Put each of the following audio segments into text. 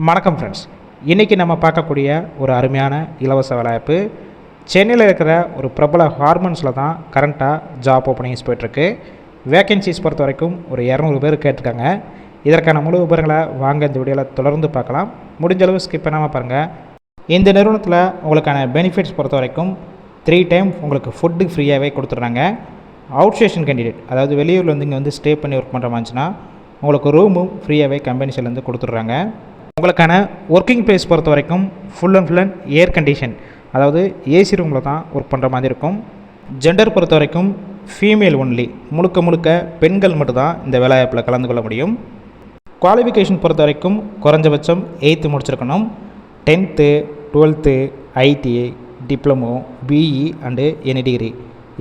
வணக்கம் ஃப்ரெண்ட்ஸ். இன்றைக்கி நம்ம பார்க்கக்கூடிய ஒரு அருமையான இலவச வேலைவாய்ப்பு சென்னையில் இருக்கிற ஒரு பிரபல ஹார்மன்ஸில் தான் கரண்ட்டாக ஜாப் ஓப்பனிங்ஸ் போய்ட்டுருக்கு. வேக்கன்சிஸ் பொறுத்த வரைக்கும் ஒரு 200 பேர் கேட்டிருக்காங்க. இதற்கான முழு விவரங்களை வாங்க இந்த வீடியோவில் தொடர்ந்து பார்க்கலாம். முடிஞ்சளவு ஸ்கிப் பண்ணாமல் பாருங்கள். இந்த நிறுவனத்தில் உங்களுக்கான பெனிஃபிட்ஸ் பொறுத்த வரைக்கும் 3 டைம் உங்களுக்கு ஃபுட்டு ஃப்ரீயாகவே கொடுத்துட்றாங்க. அவுட் ஸ்டேஷன் கேண்டிடேட், அதாவது வெளியூரில் வந்து இங்கே வந்து ஸ்டே பண்ணி ஒர்க் பண்ணுற மாதிரிச்சுன்னா உங்களுக்கு ரூமும் ஃப்ரீயாகவே கம்பெனிஸ்லேருந்து கொடுத்துட்றாங்க. உங்களுக்கான ஒர்க்கிங் பிளேஸ் பொறுத்த வரைக்கும் ஃபுல் அண்ட் ஏர் கண்டிஷன், அதாவது ஏசி ரூமில் தான் ஒர்க் பண்ணுற மாதிரி இருக்கும். ஜெண்டர் பொறுத்த வரைக்கும் ஃபீமேல் ஒன்லி, முழுக்க பெண்கள் மட்டும்தான் இந்த வேலைவாய்ப்பில் கலந்து கொள்ள முடியும். குவாலிஃபிகேஷன் பொறுத்த வரைக்கும் குறைஞ்சபட்சம் 8th முடிச்சிருக்கணும். 10th 12th ITI diploma BE and any degree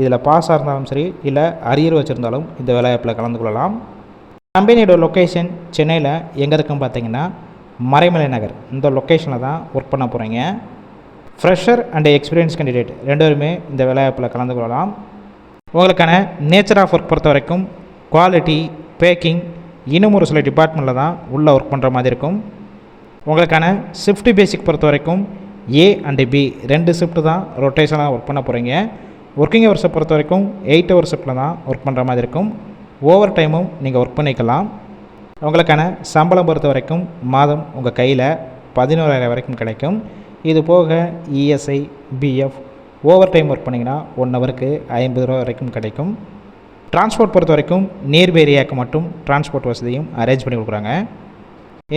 இதில் பாஸாக இருந்தாலும் சரி, இல்லை அரியர் வச்சுருந்தாலும் இந்த வேலைவாய்ப்பில் கலந்து கொள்ளலாம். கம்பெனியோட லொக்கேஷன் சென்னையில் எங்கே இருக்குன்னு பார்த்தீங்கன்னா மறைமலை நகர், இந்த லொக்கேஷனில் தான் ஒர்க் பண்ண போகிறீங்க. ஃப்ரெஷர் அண்ட் எக்ஸ்பீரியன்ஸ் கேண்டிடேட் 2 பேருமே இந்த வேலைவாய்ப்பில் கலந்து கொள்ளலாம். உங்களுக்கான நேச்சர் ஆஃப் ஒர்க் பொறுத்த வரைக்கும் குவாலிட்டி, பேக்கிங், இன்னும் ஒரு சில டிபார்ட்மெண்ட்டில் தான் உள்ளே ஒர்க் பண்ணுற மாதிரி இருக்கும். உங்களுக்கான ஷிஃப்ட் பேசிக் பொறுத்த வரைக்கும் ஏ அண்டு பி 2 ஷிஃப்ட்டு தான் ரொட்டேஷனாக ஒர்க் பண்ண போகிறீங்க. ஒர்க்கிங் ஹவர்ஸை பொறுத்த வரைக்கும் 8 hour ஷிஃப்ட்டில் தான் ஒர்க் பண்ணுற மாதிரி இருக்கும். ஓவர் டைமும் நீங்கள் ஒர்க் பண்ணிக்கலாம். உங்களுக்கான சம்பளம் பொறுத்த வரைக்கும் மாதம் உங்கள் கையில் 11,000 வரைக்கும் கிடைக்கும். இது போக ESI, PF, over time work பண்ணிங்கன்னா 1 ஹவருக்கு 50 ரூபா வரைக்கும் கிடைக்கும். டிரான்ஸ்போர்ட் பொறுத்த வரைக்கும் நியர்பை ஏரியாவுக்கு மட்டும் டிரான்ஸ்போர்ட் வசதியும் அரேஞ்ச் பண்ணி கொடுக்குறாங்க.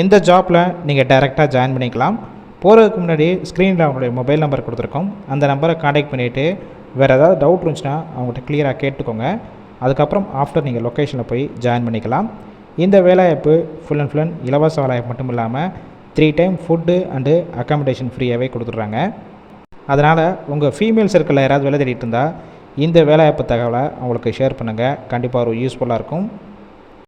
இந்த ஜாப்பில் நீங்கள் டைரெக்டாக ஜாயின் பண்ணிக்கலாம். போகிறதுக்கு முன்னாடி ஸ்க்ரீனில் அவங்களுடைய மொபைல் நம்பர் கொடுத்துருக்கோம். அந்த நம்பரை காண்டாக்ட் பண்ணிவிட்டு வேறு ஏதாவது டவுட் இருந்துச்சுன்னா அவங்கள்ட்ட கிளியராக கேட்டுக்கோங்க. அதுக்கப்புறம் ஆஃப்டர் நீங்கள் லொக்கேஷனில் போய் ஜாயின் பண்ணிக்கலாம். இந்த வேலைவாய்ப்பு ஃபுல் அண்ட் இலவச வேலைவாய்ப்பு மட்டும் இல்லாமல் 3 டைம் ஃபுட்டு அண்டு அக்காமடேஷன் ஃப்ரீயாகவே கொடுத்துட்றாங்க. அதனால் உங்கள் ஃபீமேல் சர்க்கிளில் யாராவது வேலை தேடிட்டு இருந்தால் இந்த வேலைவாய்ப்பு தகவலை அவங்களுக்கு ஷேர் பண்ணுங்கள். கண்டிப்பாக ஒரு யூஸ்ஃபுல்லாக இருக்கும்.